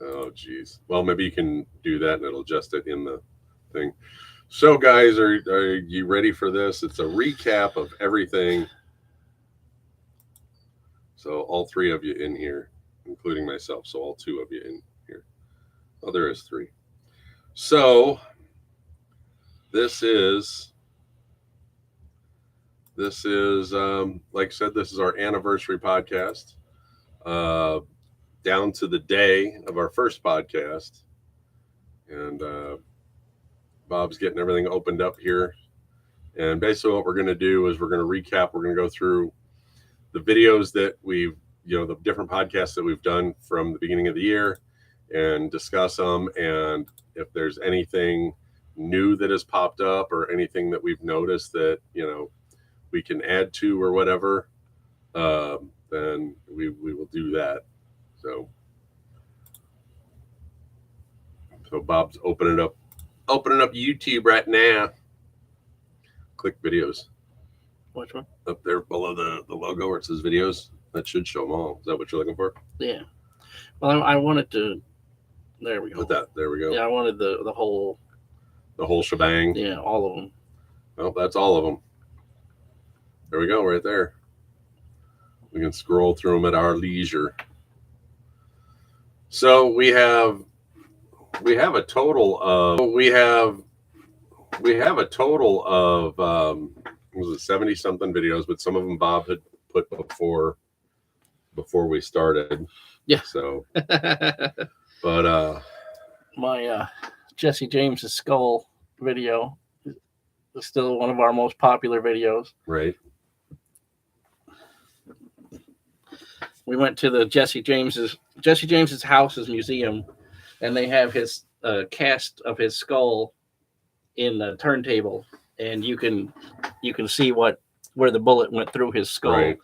Oh, geez. Well, maybe you can do that and it'll adjust it in the thing. So, guys, are you ready for this? It's a recap of everything. So, all three of you in here, including myself. So, all two of you in here. Oh, there is three. So, this is like I said, this is our anniversary podcast. Down to the day of our first podcast, and Bob's getting everything opened up here. And basically what we're going to do is we're going to recap. We're going to go through the videos that we've, the different podcasts that we've done from the beginning of the year and discuss them. And if there's anything new that has popped up or anything that we've noticed that, we can add to or whatever, then we will do that. So Bob's opening up YouTube right now. Click videos. Which one? Up there below the logo where it says videos. That should show them all. Is that what you're looking for? Yeah. Well, I wanted to. There we go. Put that. There we go. Yeah, I wanted the whole. The whole shebang. Yeah, all of them. Well, that's all of them. There we go, right there. We can scroll through them at our leisure. So we have a total of was it 70 something videos, but some of them Bob had put before we started. Yeah. So but my Jesse James's skull video is still one of our most popular videos. Right. We went to the Jesse James's house's museum, and they have his cast of his skull in the turntable, and you can see where the bullet went through his skull. Right.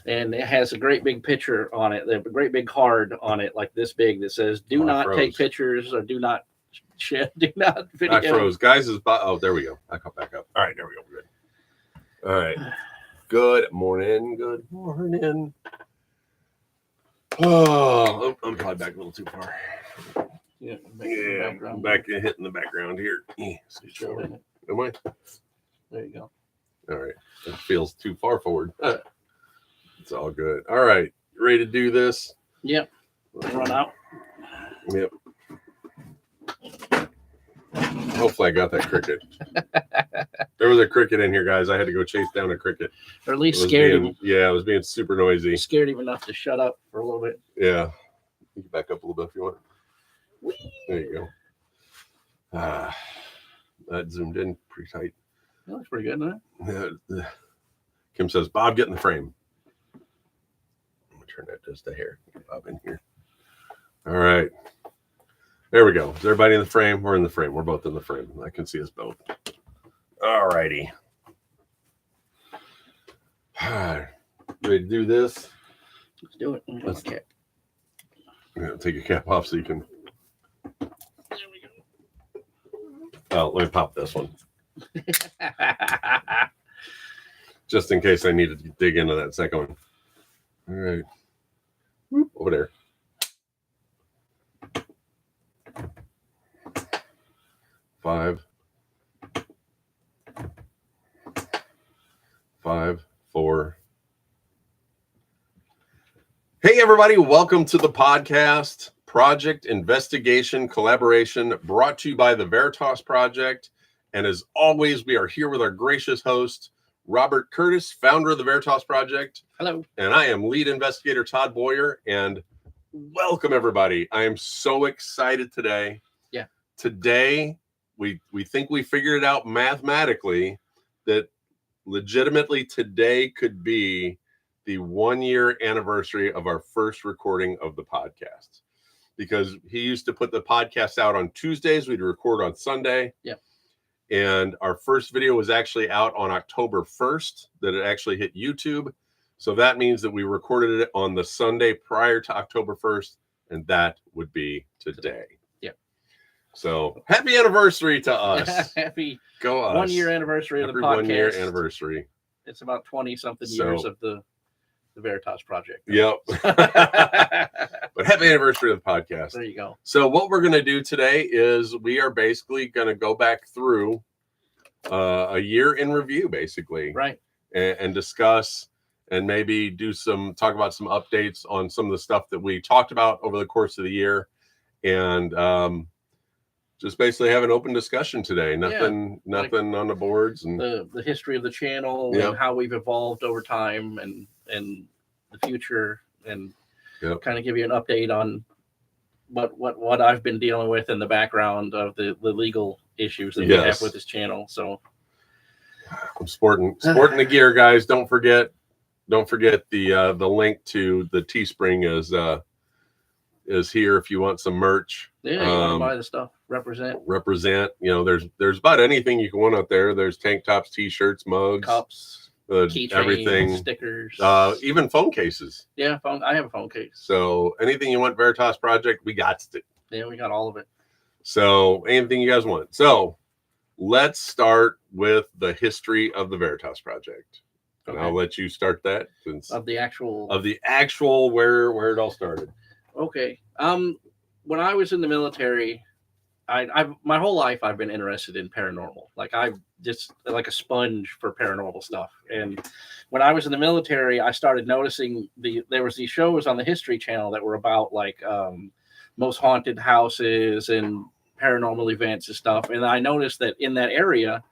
And it has a great big picture on it. They have a great big card on it, like this big, that says, "Do not take pictures or do not video." I froze. Guys, there we go. I come back up. All right, there we go. Good. All right. Good morning. Good morning. Oh, I'm probably back a little too far. Yeah, back hitting the background here. Am I? There you go. All right. It feels too far forward. It's all good. All right. You ready to do this? Yep. Run out. Yep. Hopefully I got that cricket. There was a cricket in here, guys. I had to go chase down a cricket. Or at least scared him. Yeah, it was being super noisy. Scared him enough to shut up for a little bit. Yeah. You can back up a little bit if you want. Whee! There you go. That zoomed in pretty tight. That looks pretty good, huh? Kim says, "Bob, get in the frame." I'm going to turn that just a hair. Get Bob in here. All right. There we go. Is everybody in the frame? We're in the frame. We're both in the frame. I can see us both. All righty. Ready to do this? Let's do it. Let's take your cap off so you can. There we go. Oh, let me pop this one. Just in case I needed to dig into that second one. All right. Whoop, over there. Five, 4. Hey, everybody. Welcome to the podcast, Project Investigation Collaboration, brought to you by the Veritas Project. And as always, we are here with our gracious host, Robert Curtis, founder of the Veritas Project. Hello. And I am lead investigator Todd Boyer. And welcome, everybody. I am so excited today. Yeah. Today, we think we figured it out mathematically that legitimately today could be the 1-year anniversary of our first recording of the podcast, because he used to put the podcast out on Tuesdays. We'd record on Sunday. Yep. And our first video was actually out on October 1st, that it actually hit YouTube. So that means that we recorded it on the Sunday prior to October 1st, and that would be today. Yep. So happy anniversary to us. Happy Go us. 1-year anniversary of the podcast. 1 year anniversary. It's about 20 something years of the the Veritas Project. Yep. But happy anniversary of the podcast. There you go. So what we're going to do today is we are basically going to go back through a year in review, basically, Right. and discuss and maybe talk about some updates on some of the stuff that we talked about over the course of the year, and just basically have an open discussion today. Nothing on the boards, and the history of the channel Yep. and how we've evolved over time and the future, and Yep. kind of give you an update on what I've been dealing with in the background of the legal issues that we Yes. have with this channel. So I'm sporting the gear, guys. Don't forget the link to the Teespring is here if you want some merch. yeah, you want to buy the stuff. Represent There's about anything you can want out there. There's tank tops, t-shirts, mugs, cups, keychains, everything, stickers, even phone cases. yeah, phone. I have a phone case. So anything you want Veritas Project, we got it. Yeah, we got all of it. So anything you guys want. So let's start with the history of the Veritas Project. And Okay. I'll let you start that since Of the actual where it all started. Okay. When I was in the military, I my whole life I've been interested in paranormal. Like I've just like a sponge for paranormal stuff. And when I was in the military, I started noticing there was these shows on the History Channel that were about like most haunted houses and paranormal events and stuff. And I noticed that in that area,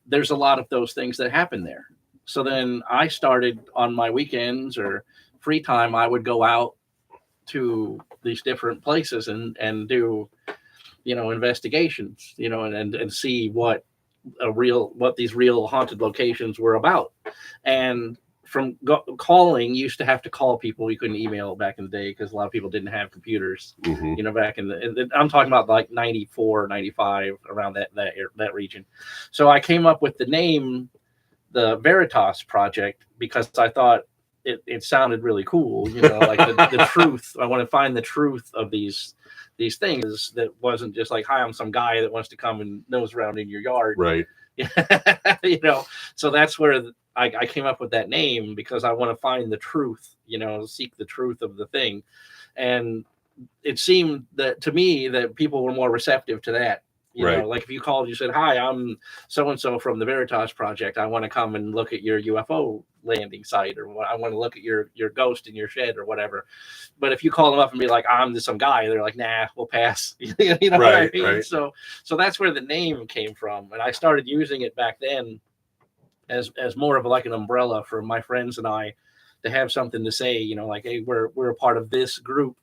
there's a lot of those things that happen there. So then I started on my weekends or free time, I would go out to these different places and do, investigations, and see what these real haunted locations were about. And from calling, you used to have to call people. You couldn't email back in the day because a lot of people didn't have computers, Mhm. back in I'm talking about like 94, 95, around that region. So I came up with the name, the Veritas Project, because I thought it sounded really cool, like the truth. I want to find the truth of these things that wasn't just like, hi, I'm some guy that wants to come and nose around in your yard. Right. So that's where I came up with that name, because I want to find the truth, seek the truth of the thing. And it seemed that to me that people were more receptive to that. Right. Like if you called, you said, hi, I'm so-and-so from the Veritas Project. I want to come and look at your UFO landing site, or I want to look at your ghost in your shed or whatever. But if you call them up and be like, I'm just some guy, they're like, nah, we'll pass. What I mean? Right. So that's where the name came from. And I started using it back then as more of like an umbrella for my friends and I to have something to say, like, hey, we're a part of this group,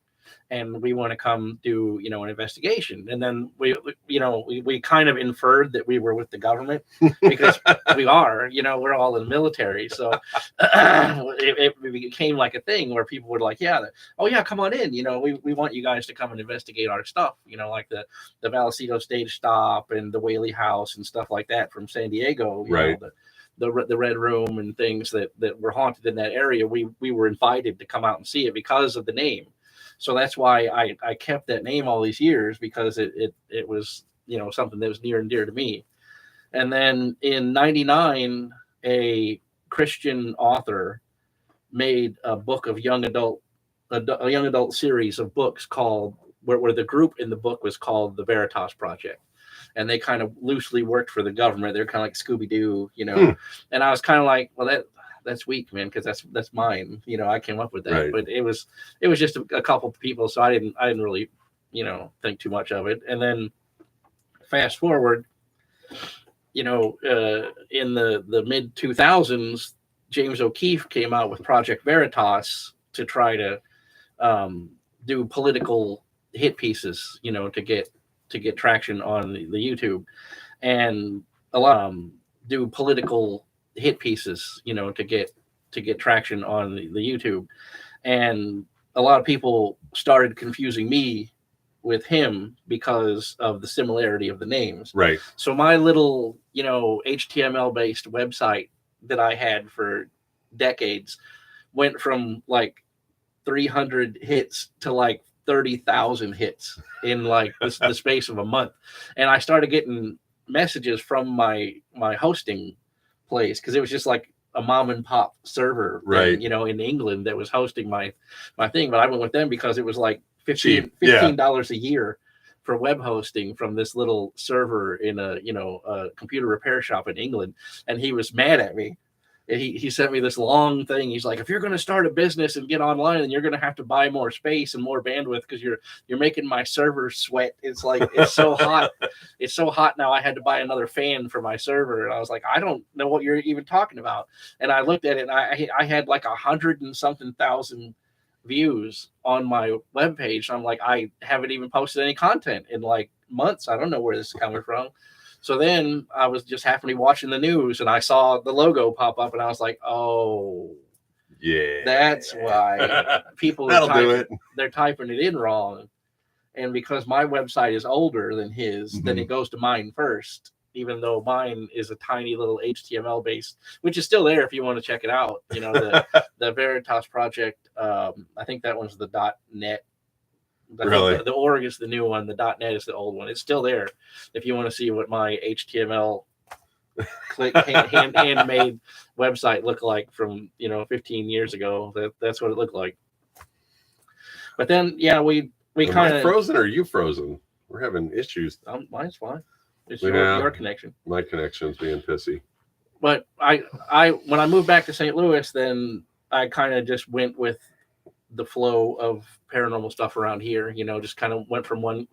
and we want to come do, an investigation. And then we kind of inferred that we were with the government, because we are, we're all in the military. So it became like a thing where people were like, oh yeah, come on in. We want you guys to come and investigate our stuff, like the Vallecito stage stop and the Whaley House and stuff like that from San Diego, Right. The Red Room and things that were haunted in that area. We were invited to come out and see it because of the name. So that's why I kept that name all these years, because it was, something that was near and dear to me. And then in 99, a Christian author made a book of a young adult series of books called, where the group in the book was called the Veritas Project. And they kind of loosely worked for the government. They're kind of like Scooby-Doo, And I was kind of like, well, that's weak, man, because that's mine. I came up with that. Right. But it was just a couple of people, so I didn't really, think too much of it. And then fast forward, in the mid 2000s, James O'Keefe came out with Project Veritas to try to do political hit pieces, to get traction on the YouTube, and a lot do political hit pieces, to get traction on the YouTube. And a lot of people started confusing me with him because of the similarity of the names. Right. So my little, HTML based website that I had for decades went from like 300 hits to like 30,000 hits in like the space of a month. And I started getting messages from my hosting place, because it was just like a mom and pop server, Right. you know, in England that was hosting my thing. But I went with them because it was like Cheap. Yeah. $15 a year for web hosting from this little server in a, you know, a computer repair shop in England. And he was mad at me. And he sent me this long thing. He's like, if you're going to start a business and get online, then you're going to have to buy more space and more bandwidth because you're making my server sweat. It's like, it's so hot. It's so hot now. I had to buy another fan for my server. And I was like, I don't know what you're even talking about. And I looked at it and I had like 100 and something thousand views on my webpage. So I'm like, I haven't even posted any content in like months. I don't know where this is coming from. So then I was just happily watching the news and I saw the logo pop up and I was like, oh, yeah, that's why people that'll do it. They're typing it in wrong. And because my website is older than his, then it goes to mine first, even though mine is a tiny little HTML based, which is still there if you want to check it out. You know, the Veritas project, I think that one's the .net. Really? The org is the new one. The .net is the old one. It's still there. If you want to see what my HTML handmade website looked like from, you know, 15 years ago, that's what it looked like. But then, yeah, we kind of frozen. Or are you frozen? We're having issues. Mine's fine. It's Yeah. your connection. My connection's being pissy. But I when I moved back to St. Louis, then I kind of just went with the flow of paranormal stuff around here, you know, just kind of went from one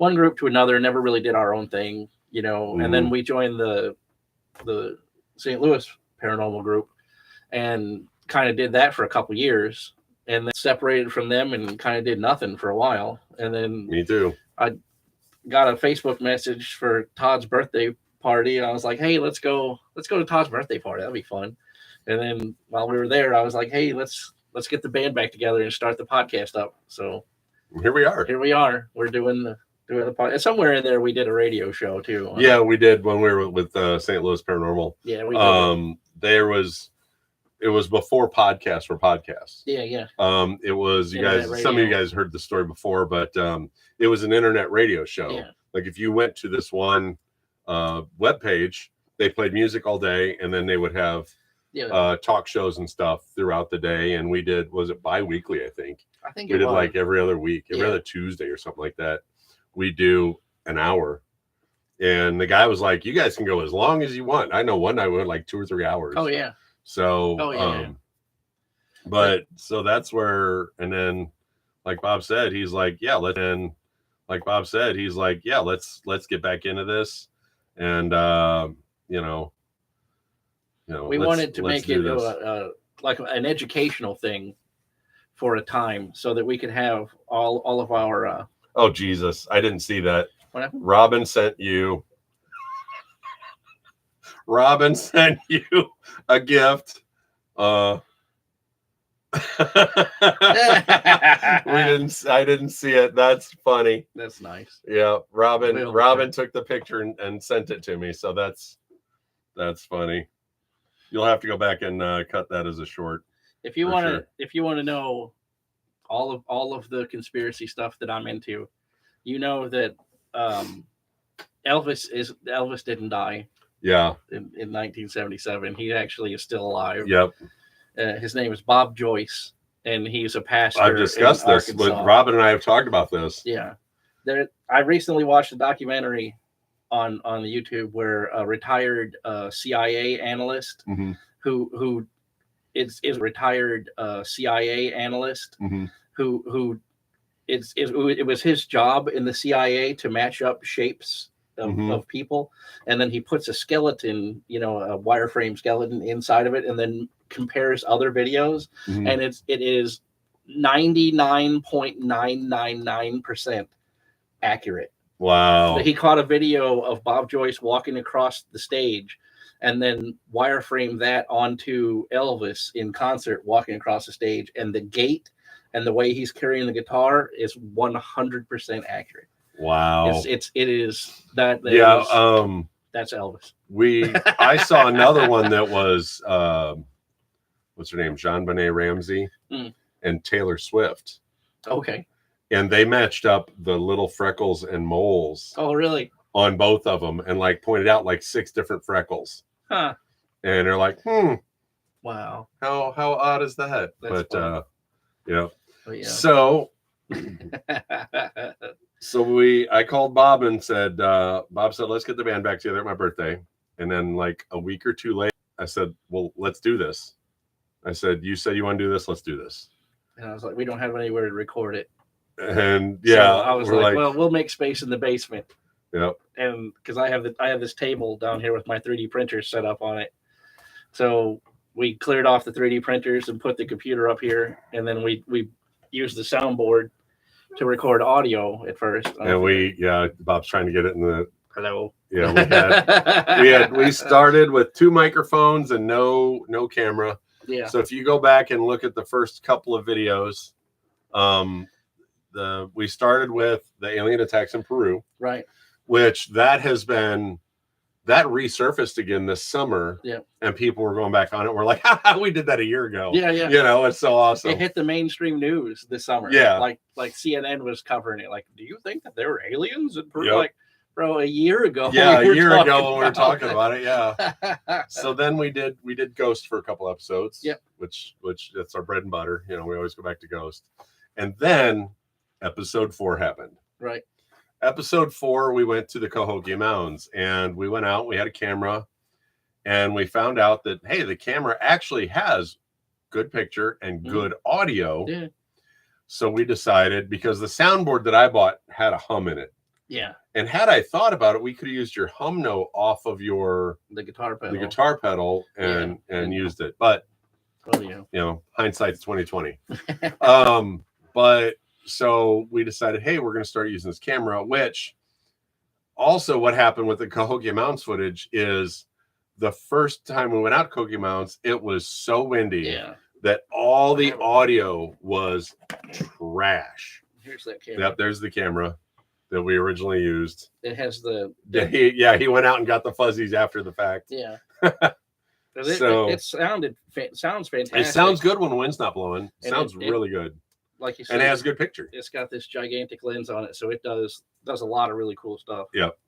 group to another, never really did our own thing, you know. And then we joined the St. Louis paranormal group and kind of did that for a couple years and then separated from them and kind of did nothing for a while. And then Me too. I got a Facebook message for Todd's birthday party and I was like, hey, let's go to Todd's birthday party. That'll be fun. And then while we were there, I was like, hey, let's get the band back together and start the podcast up. So here we are. We're doing the podcast. Somewhere in there, we did a radio show too. Yeah, we did when we were with St. Louis Paranormal. Yeah, we did. It was before podcasts were podcasts. Yeah. It was you Internet guys. radio. Some of you guys heard the story before, but it was an internet radio show. Yeah. Like if you went to this one webpage, they played music all day, and then they would have talk shows and stuff throughout the day. And we did, was it bi-weekly? I think we did like every other week, every other Tuesday or something like that. We do an hour. And the guy was like, you guys can go as long as you want. I know one night we went like 2 or 3 hours. Oh yeah. So, but so that's where, and then like Bob said, he's like, yeah, let's get back into this. And, we wanted to make it like an educational thing for a time so that we could have all of our, oh Jesus, I didn't see that. What happened? Robin sent you a gift. I didn't see it. That's funny. That's nice. Yeah, Robin took the picture and sent it to me. So that's funny. You'll have to go back and cut that as a short. If you want to know all of the conspiracy stuff that I'm into, you know that Elvis didn't die. Yeah. In 1977, he actually is still alive. Yep. His name is Bob Joyce, and he's a pastor. I've discussed this with Robin, and I have talked about this. Yeah. I recently watched a documentary on the YouTube where a retired CIA analyst who is a retired CIA analyst who it was his job in the CIA to match up shapes of people, and then he puts a skeleton, a wireframe skeleton inside of it, and then compares other videos, and it is 99.999% accurate. Wow. He caught a video of Bob Joyce walking across the stage and then wireframe that onto Elvis in concert walking across the stage, and the gait and the way he's carrying the guitar is 100% accurate. Wow. It is that. Yeah. That's Elvis. I saw another one that was what's her name? JonBenet Ramsey and Taylor Swift. Okay. And they matched up the little freckles and moles. Oh, really? On both of them, and like pointed out like 6 different freckles. Huh. And they're like, Wow. How odd is that? That's But funny. yeah. But yeah. So I called Bob and said, Bob said, let's get the band back together at my birthday. And then like a week or two later, I said, well, let's do this. I said, you said you want to do this, let's do this. And I was like, we don't have anywhere to record it. And So yeah, I was like, well, we'll make space in the basement. Yep. And because I have this table down here with my 3D printer set up on it. So we cleared off the 3D printers and put the computer up here, and then we used the soundboard to record audio at first. And Bob's trying to get it in the hello. Yeah, we started with 2 microphones and no camera. Yeah. So if you go back and look at the first couple of videos, we started with the alien attacks in Peru, right? Which that resurfaced again this summer. Yeah. And people were going back on it. We're like, ha, we did that a year ago. Yeah. You know, it's so awesome. It hit the mainstream news this summer. Yeah. Like CNN was covering it. Like, do you think that there were aliens in Peru? Yep. Like, bro, a year ago. Yeah, a year ago when we were talking about it. Yeah. So then we did Ghost for a couple episodes. Yep. Which that's our bread and butter. You know, we always go back to Ghost. And then episode 4 happened. Right. Episode 4, we went to the Cahokia Mountains, and we went out. We had a camera, and we found out that hey, the camera actually has good picture and good audio. Yeah. So we decided, because the soundboard that I bought had a hum in it. Yeah. And had I thought about it, we could have used your hum note off of the guitar pedal. and used it. But you know, hindsight's 2020. But so we decided, hey, we're going to start using this camera. Which also, what happened with the Cahokia Mountains footage is the first time we went out to Cahokia Mountains, it was so windy that all the audio was trash. Here's that camera. Yep, there's the camera that we originally used. It has he went out and got the fuzzies after the fact. Yeah. It sounds fantastic. It sounds good when the wind's not blowing. It sounds really good. Like you said, and it has good picture. It's got this gigantic lens on it, so it does a lot of really cool stuff. Yep.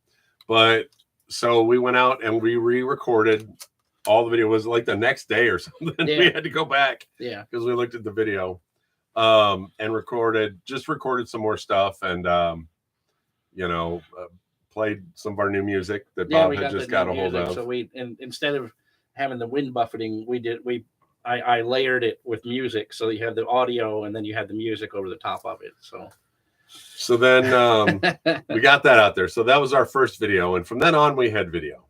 But so we went out and we re-recorded all the video. It was like the next day or something. Yeah. We had to go back. Yeah. Because we looked at the video. And recorded some more stuff, and played some of our new music that Bob had just got a hold of. So instead of having the wind buffeting, I layered it with music, so you have the audio and then you had the music over the top of it. So then we got that out there. So that was our first video, and from then on we had video,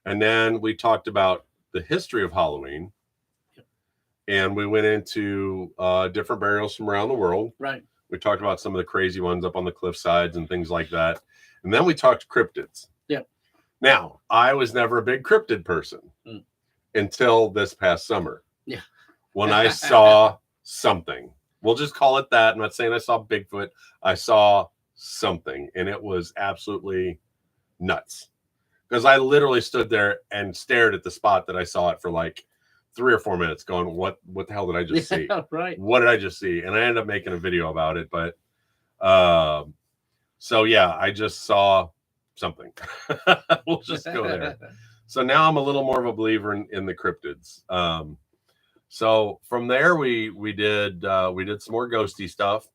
and then we talked about the history of Halloween. And we went into different burials from around the world. Right. We talked about some of the crazy ones up on the cliff sides and things like that. And then we talked cryptids. Yeah. Now, I was never a big cryptid person until this past summer. Yeah. When I saw something. We'll just call it that. I'm not saying I saw Bigfoot. I saw something, and it was absolutely nuts. Because I literally stood there and stared at the spot that I saw it for like 3 or 4 minutes going, what the hell did I just see? Right. What did I just see? And I ended up making a video about it. But so yeah, I just saw something. We'll just go there. So now I'm a little more of a believer in the cryptids. So from there we did some more ghosty stuff.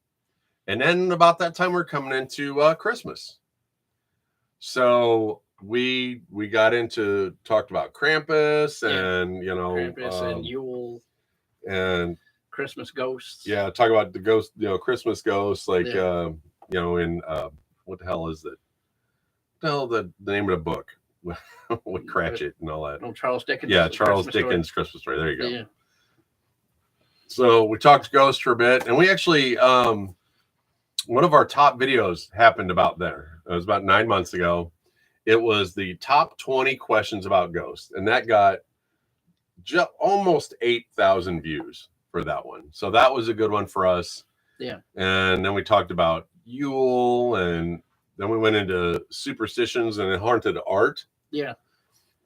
And then about that time we're coming into Christmas. So we got into talked about Krampus and Krampus and Yule and Christmas ghosts. Yeah, talk about the ghost, Christmas ghosts, like in what the hell is it? The name of the book with Cratchit and all that. Oh, Charles Dickens. Yeah, Charles Dickens' Christmas Story. There you go. Yeah. So we talked ghosts for a bit, and we actually one of our top videos happened about there. It was about 9 months ago. It was the top 20 questions about ghosts, and that got almost 8,000 views for that one. So that was a good one for us. Yeah. And then we talked about Yule, and then we went into superstitions and haunted art. Yeah.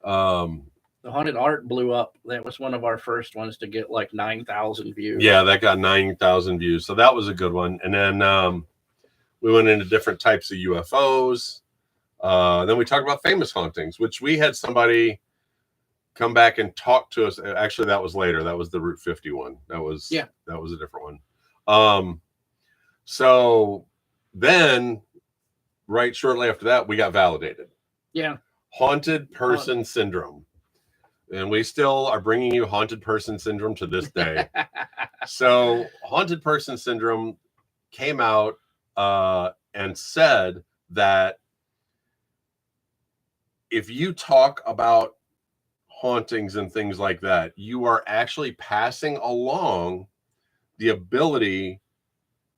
The haunted art blew up. That was one of our first ones to get like 9,000 views. Yeah, that got 9,000 views. So that was a good one. And then we went into different types of UFOs. Then we talked about famous hauntings, which we had somebody come back and talk to us. Actually, that was later. That was the Route 51. That was a different one. So then right shortly after that, we got validated. Yeah. Haunted person syndrome. And we still are bringing you haunted person syndrome to this day. So haunted person syndrome came out and said that if you talk about hauntings and things like that, you are actually passing along the ability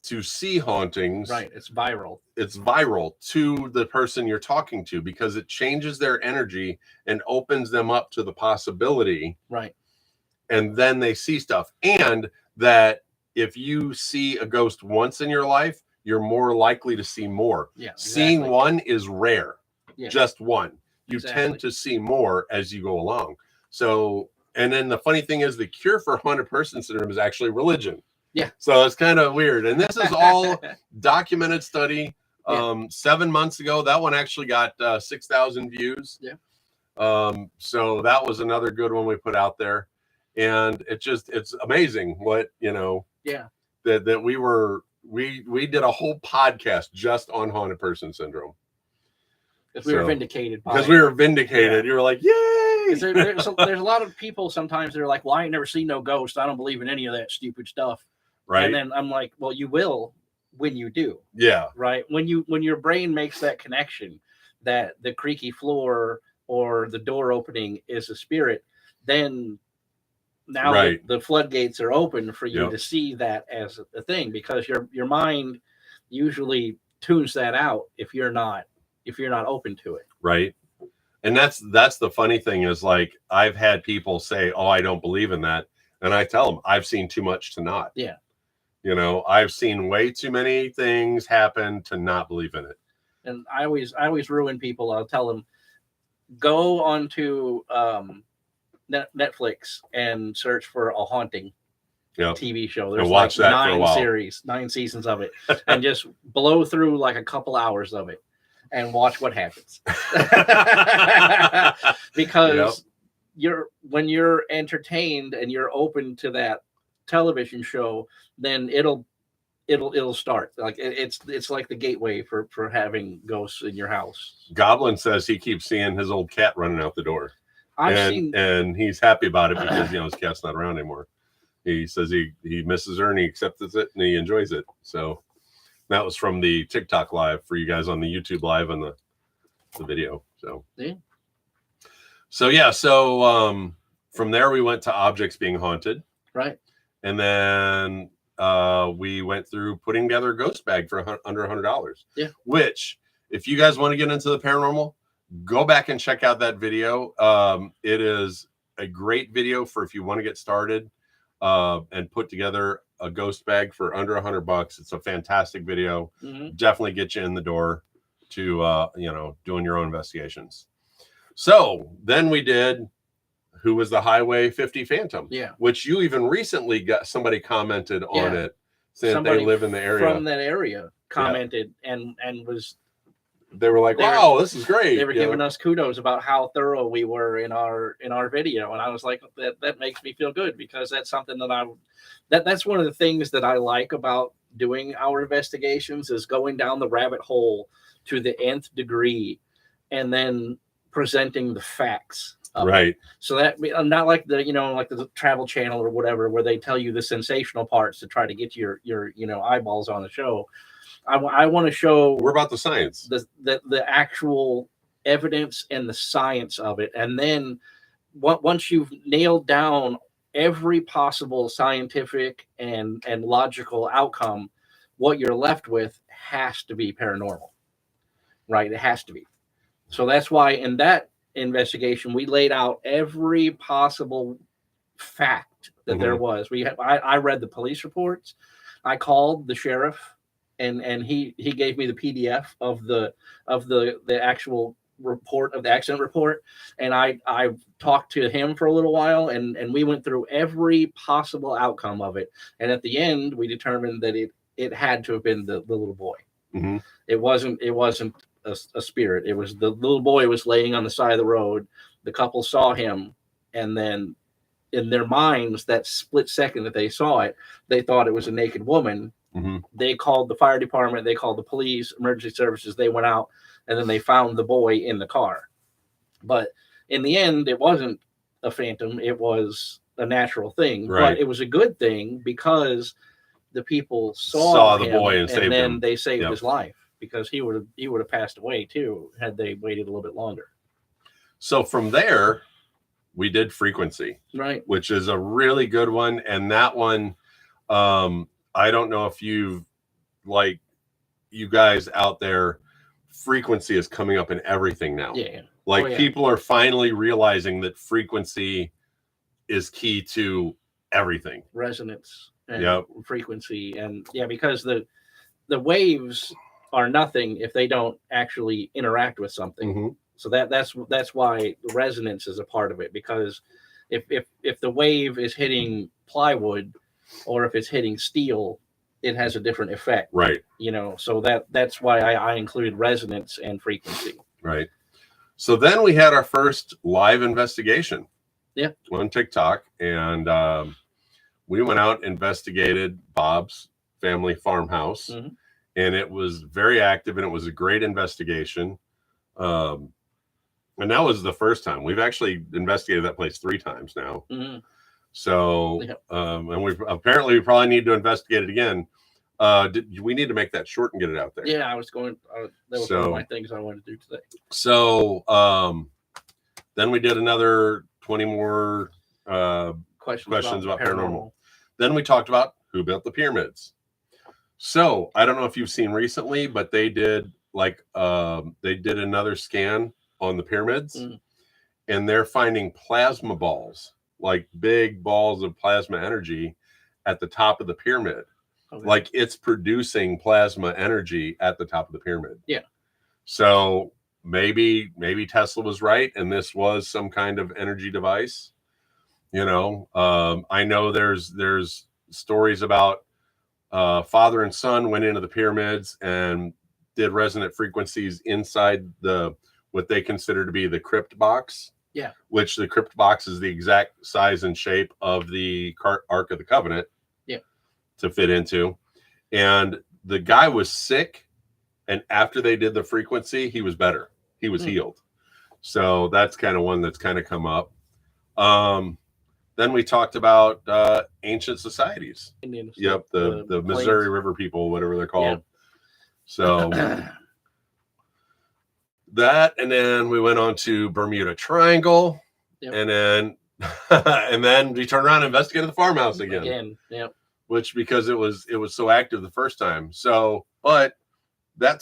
to see hauntings. Right. It's viral. It's viral to the person you're talking to because it changes their energy and opens them up to the possibility. Right. And then they see stuff. And that if you see a ghost once in your life, you're more likely to see more. Yeah. Exactly. Seeing one is rare. Yeah. Just one. You tend to see more as you go along. So, and then the funny thing is the cure for haunted person syndrome is actually religion. Yeah. So it's kind of weird. And this is all documented study. 7 months ago, that one actually got 6,000 views. Yeah. So that was another good one we put out there. And it's amazing what, that we did a whole podcast just on haunted person syndrome. Because we were vindicated. Because we were vindicated. You were like, yay! There's a lot of people sometimes they're like, well, I ain't never seen no ghost. I don't believe in any of that stupid stuff. Right. And then I'm like, well, you will when you do. Yeah. Right. When your brain makes that connection that the creaky floor or the door opening is a spirit, then now the floodgates are open for you to see that as a thing, because your mind usually tunes that out if you're not open to it. Right. And that's the funny thing is, like, I've had people say, oh, I don't believe in that. And I tell them I've seen too much to not. Yeah. I've seen way too many things happen to not believe in it. And I always ruin people. I'll tell them, go onto Netflix and search for a haunting TV show. There's watch like that 9 seasons of it, and just blow through like a couple hours of it and watch what happens. Because when you're entertained and you're open to that television show, then it'll start. Like it's like the gateway for having ghosts in your house. Goblin says he keeps seeing his old cat running out the door. And he's happy about it because his cat's not around anymore. He says he misses her and he accepts it and he enjoys it. So that was from the TikTok live for you guys on the YouTube live and the video. So from there we went to objects being haunted. Right. And then we went through putting together a ghost bag for under $100. Yeah. Which, if you guys want to get into the paranormal, go back and check out that video. It is a great video for if you want to get started and put together a ghost bag for under $100. It's a fantastic video. Mm-hmm. Definitely get you in the door to doing your own investigations. So then we did who was the Highway 50 Phantom, which you even recently got somebody commented on it, saying they live in the area from that area commented and was. They were like, wow, this is great. They were giving us kudos about how thorough we were in our video. And I was like, that makes me feel good, because that's something that's one of the things that I like about doing our investigations, is going down the rabbit hole to the nth degree and then presenting the facts. Right. So that, not like the Travel Channel or whatever, where they tell you the sensational parts to try to get your eyeballs on the show. I want to show we're about the science, the actual evidence and the science of it. And then once you've nailed down every possible scientific and logical outcome, what you're left with has to be paranormal, right? It has to be. So that's why in that investigation, we laid out every possible fact that there was. I read the police reports. I called the sheriff, and he gave me the PDF of the actual report, of the accident report, and I talked to him for a little while, and we went through every possible outcome of it, and at the end we determined that it had to have been the little boy. Mm-hmm. It wasn't a spirit. It was the little boy was laying on the side of the road. The couple saw him, and then in their minds, that split second that they saw it, they thought it was a naked woman. Mhm. They called the fire department, they called the police, emergency services, they went out, and then they found the boy in the car. But in the end, it wasn't a phantom, it was a natural thing. Right. But it was a good thing because the people Saw the him, boy and saved then him. they saved Yep. his life, because he would have passed away too had they waited a little bit longer. So from there, we did Frequency, Right. which is a really good one. And that one, I don't know if you've, like, you guys out there, frequency is coming up in everything now. Yeah. Like, Oh, yeah. people are finally realizing that frequency is key to everything. Resonance and Yep. frequency, and because the waves are nothing if they don't actually interact with something. Mhm. So that's why resonance is a part of it, because if the wave is hitting plywood or if it's hitting steel, it has a different effect. Right. So that's why I included resonance and frequency. Right. So then we had our first live investigation. Yeah. On TikTok, and we went out, investigated Bob's family farmhouse, Mhm. and it was very active, and it was a great investigation. And that was the first time. We've actually investigated that place 3 times now. Mhm. So, Yep. And we probably need to investigate it again. We need to make that short and get it out there. Yeah, I was going. That was one of my things I wanted to do today. So, then we did another 20 more questions about paranormal. Then we talked about who built the pyramids. So I don't know if you've seen recently, but they did another scan on the pyramids, and they're finding plasma balls, like big balls of plasma energy at the top of the pyramid. Okay. Like, it's producing plasma energy at the top of the pyramid. Yeah. So maybe Tesla was right, and this was some kind of energy device. I know there's stories about father and son went into the pyramids and did resonant frequencies inside what they consider to be the crypt box. Yeah. Which the crypt box is the exact size and shape of the Ark of the Covenant. Yeah. To fit into. And the guy was sick, and after they did the frequency, he was better. He was healed. So that's kind of one that's kind of come up. Then we talked about ancient societies. Indians. Yep, the Missouri River people, whatever they're called. Yeah. So that, and then we went on to Bermuda Triangle, and then we turned around and investigated the farmhouse again. Yep. Which, because it was so active the first time. So, but I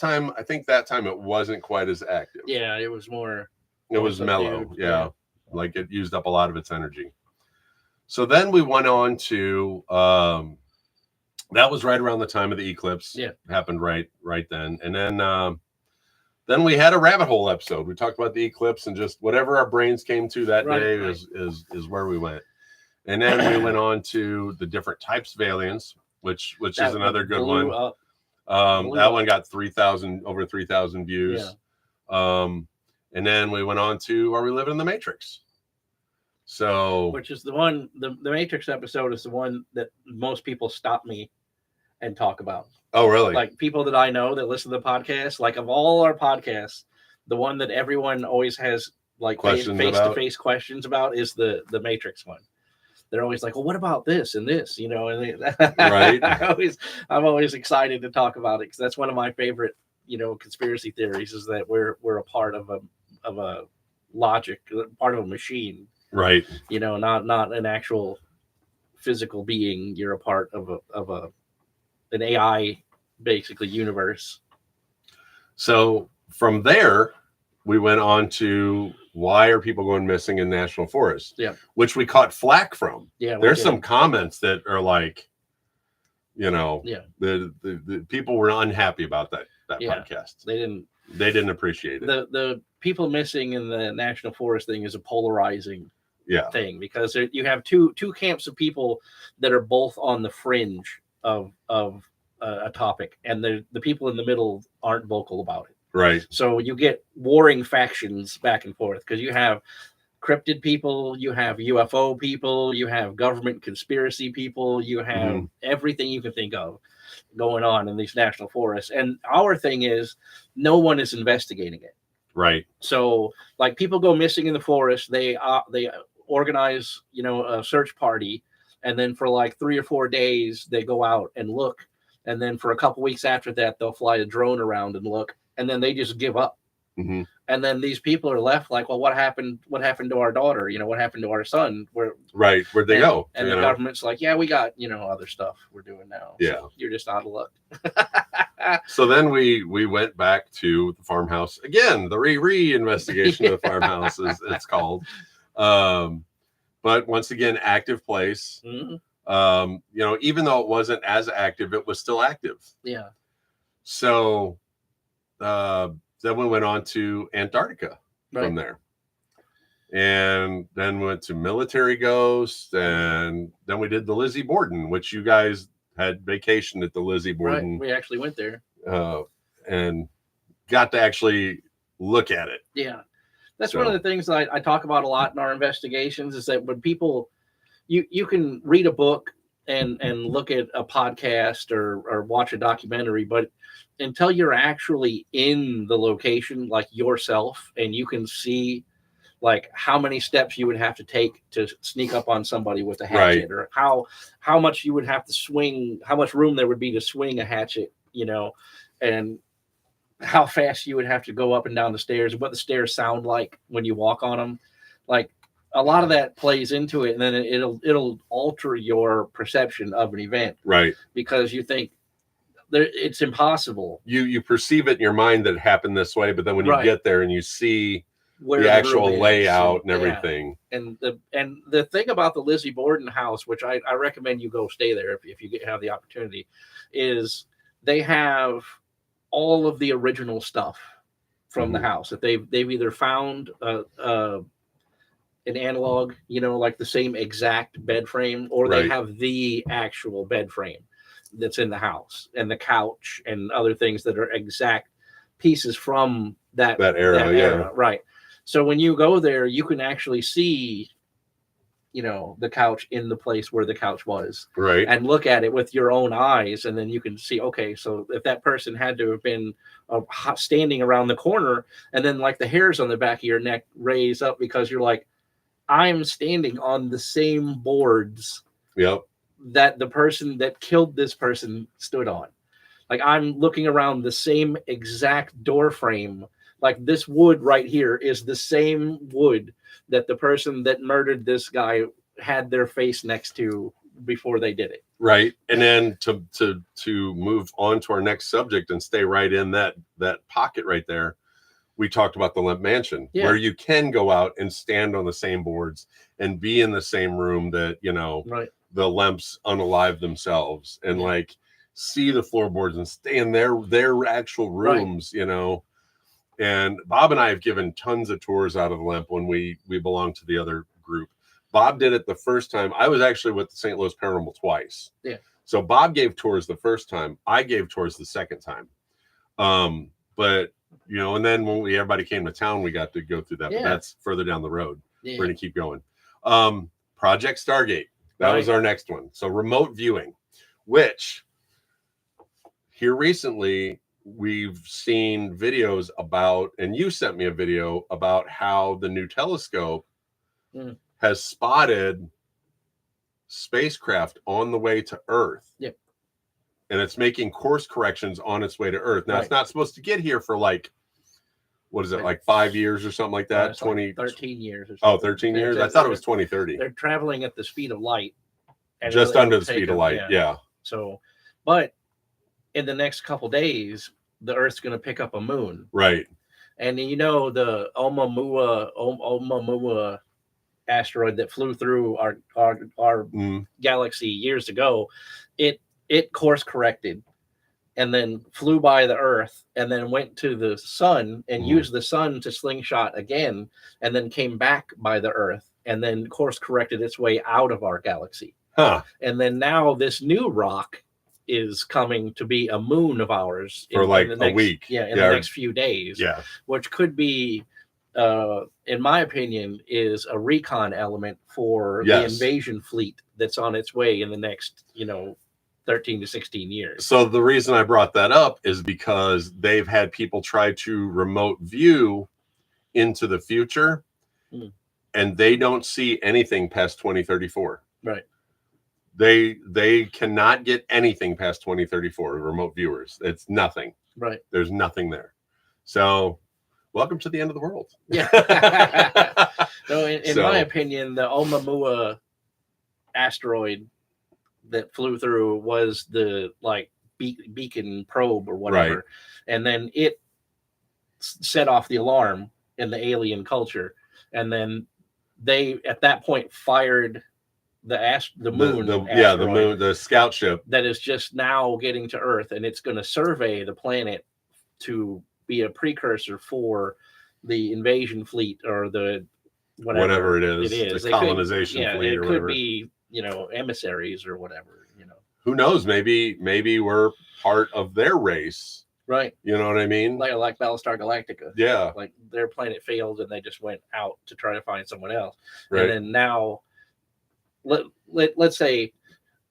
think that time it wasn't quite as active. Yeah, it was more. It was mellow. Yeah, like it used up a lot of its energy. So then we went on to that was right around the time of the eclipse. Yeah, happened right then, and then we had a rabbit hole episode. We talked about the eclipse, and just whatever our brains came to that day is where we went. And then we went on to the different types of aliens, which is another good one. That one got over 3,000 views. Yeah. And then we went on to, are we living in the Matrix? So, which is the one, the Matrix episode is the one that most people stop me and talk about. Oh, really? Like, people that I know that listen to the podcast, like, of all our podcasts, the one that everyone always has like face-to-face questions about is the Matrix one. They're always like, well, what about this and this, right. I'm always excited to talk about it, because that's one of my favorite, conspiracy theories, is that we're a part of a logic, part of a machine, right? Not an actual physical being. You're a part of an AI, basically, universe. So from there, we went on to, why are people going missing in national forests? Yeah. Which we caught flack from. Yeah. There's some comments that are like, the people were unhappy about that podcast. They didn't appreciate it. The people missing in the national forest thing is a polarizing thing, because you have two camps of people that are both on the fringe of a topic, and the people in the middle aren't vocal about it. Right. So you get warring factions back and forth, because you have cryptid people, you have UFO people, you have government conspiracy people, you have everything you can think of going on in these national forests. And our thing is, no one is investigating it. Right. So, like, people go missing in the forest, they organize, a search party, and then for like 3 or 4 days they go out and look, and then for a couple weeks after that they'll fly a drone around and look, and then they just give up. Mm-hmm. And then these people are left like, well, what happened to our daughter? What happened to our son? Where'd they go? And the government's like, yeah, we got, other stuff we're doing now. Yeah. So you're just out of luck. So then we went back to the farmhouse again, the re-investigation of the farmhouse is it's called. But once again, active place. Mm-hmm. Even though it wasn't as active, it was still active. Yeah. So then we went on to Antarctica from there. And then went to Military Ghost, and then we did the Lizzie Borden, which you guys had vacation at the Lizzie Borden. Right. We actually went there. And got to actually look at it. Yeah. That's one of the things that I talk about a lot in our investigations, is that when people, you can read a book and look at a podcast or watch a documentary, but until you're actually in the location, like yourself, and you can see like how many steps you would have to take to sneak up on somebody with a hatchet, or how much you would have to swing, how much room there would be to swing a hatchet, and how fast you would have to go up and down the stairs, and what the stairs sound like when you walk on them. Like, a lot of that plays into it, and then it'll alter your perception of an event, right? Because you think it's impossible. You perceive it in your mind that it happened this way, but then when you get there and you see where the actual layout and everything. Yeah. And the thing about the Lizzie Borden house, which I recommend you go stay there if you have the opportunity, is they have all of the original stuff from the house that they've either found an analog, like the same exact bed frame, or they have the actual bed frame that's in the house, and the couch and other things that are exact pieces from that era. Right. So when you go there, you can actually see, the couch in the place where the couch was, right, and look at it with your own eyes. And then you can see, okay, so if that person had to have been standing around the corner, and then like the hairs on the back of your neck raise up because you're like, I'm standing on the same boards that the person that killed this person stood on. Like, I'm looking around the same exact door frame. Like, this wood right here is the same wood that the person that murdered this guy had their face next to before they did it. Right. And then to move on to our next subject and stay right in that pocket right there, we talked about the Lemp Mansion, where you can go out and stand on the same boards and be in the same room that, the Lemps unalive themselves, and like see the floorboards and stay in their actual rooms, And Bob and I have given tons of tours out of the Lemp when we belong to the other group. Bob did it the first time. I was actually with the St. Louis Paranormal twice. Yeah. So Bob gave tours the first time. I gave tours the second time. But and then when everybody came to town, we got to go through that. Yeah. But that's further down the road. Yeah. We're going to keep going. Project Stargate. That was our next one. So remote viewing, which here recently we've seen videos about, and you sent me a video about how the new telescope has spotted spacecraft on the way to Earth. Yep. And it's making course corrections on its way to Earth. Now, it's not supposed to get here for like 5 years or something like that? 13 years or something. Oh, 13 years? I thought it was 2030. They're traveling at the speed of light. Just under the speed of light, yeah. So, but in the next couple days, the Earth's going to pick up a moon. Right. And the Oumuamua asteroid that flew through our galaxy years ago, it course corrected and then flew by the Earth and then went to the sun and used the sun to slingshot again, and then came back by the Earth and then course corrected its way out of our galaxy. Huh. And then now this new rock is coming to be a moon of ours for a week. Yeah, in the next few days. Yeah. Which could be in my opinion, is a recon element for the Yes. invasion fleet that's on its way in the next, 13 to 16 years. So the reason I brought that up is because they've had people try to remote view into the future, and they don't see anything past 2034. Right. They cannot get anything past 2034, remote viewers. It's nothing. Right. There's nothing there. So welcome to the end of the world. Yeah. So in my opinion, the Oumuamua asteroid that flew through was the beacon probe or whatever. Right. And then it set off the alarm in the alien culture. And then they at that point fired the moon, the moon, the scout ship that is just now getting to Earth, and it's going to survey the planet to be a precursor for the invasion fleet or the whatever it is, the colonization fleet, it or could whatever. Be emissaries or whatever. Who knows? Maybe we're part of their race. Right. You know what I mean? Like Battlestar Galactica. Yeah. Like their planet failed and they just went out to try to find someone else. Right. And then now, let's say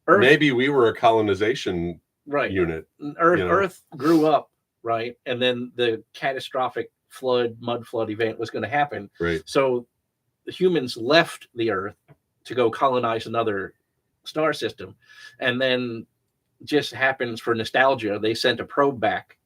Earth, maybe we were a colonization unit. Earth grew up, right? And then the catastrophic mud flood event was going to happen. Right. So the humans left the Earth to go colonize another star system. And then just happens for nostalgia, they sent a probe back